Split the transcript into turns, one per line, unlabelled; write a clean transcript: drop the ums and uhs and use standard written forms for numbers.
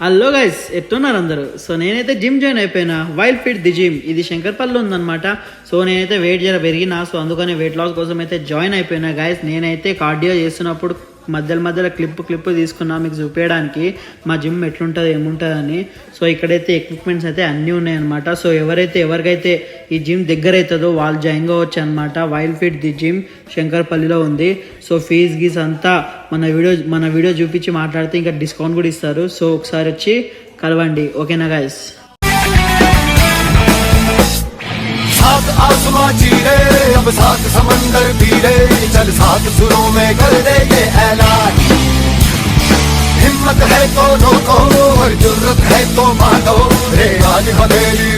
Hello guys ఎట్టున్నారు అందరూ. So నేనైతే gym join అయిపోయినా. వైల్డ్ ఫిట్ ది జిమ్ ఇది శంకర్పల్లిలో ఉందన్నమాట. సో నేనైతే వెయిట్ జర పెరిగినా. సో అందుకని వెయిట్ లాస్ కోసం అయితే జాయిన్ అయిపోయినా గైస్. నేనైతే కార్డియో చేస్తున్నప్పుడు మధ్యలో క్లిప్ తీసుకున్నా మీకు చూపించడానికి మా జిమ్ ఎట్లుంటుంది ఏముంటుందని. సో ఇక్కడైతే ఎక్విప్మెంట్స్ అయితే అన్నీ ఉన్నాయన్నమాట. సో ఎవరికైతే ఈ జిమ్ దగ్గర అవుతుందో వాళ్ళు జాయిన్ కావచ్చు అనమాట. వైల్డ్ ఫిట్ ది జిమ్ శంకర్పల్లిలో ఉంది. సో ఫీజ్ గీస్ అంతా మన వీడియో చూపించి మాట్లాడితే ఇంకా డిస్కౌంట్ కూడా ఇస్తారు. సో ఒకసారి వచ్చి కలవండి, ఓకేనా గైస్.
सात आसमां चीरे अब सात समंदर पीरे चल सात सुरों में कर दे ये ऐलान। हिम्मत है तो रोको और जुर्रत है तो मानो रे आज हवेली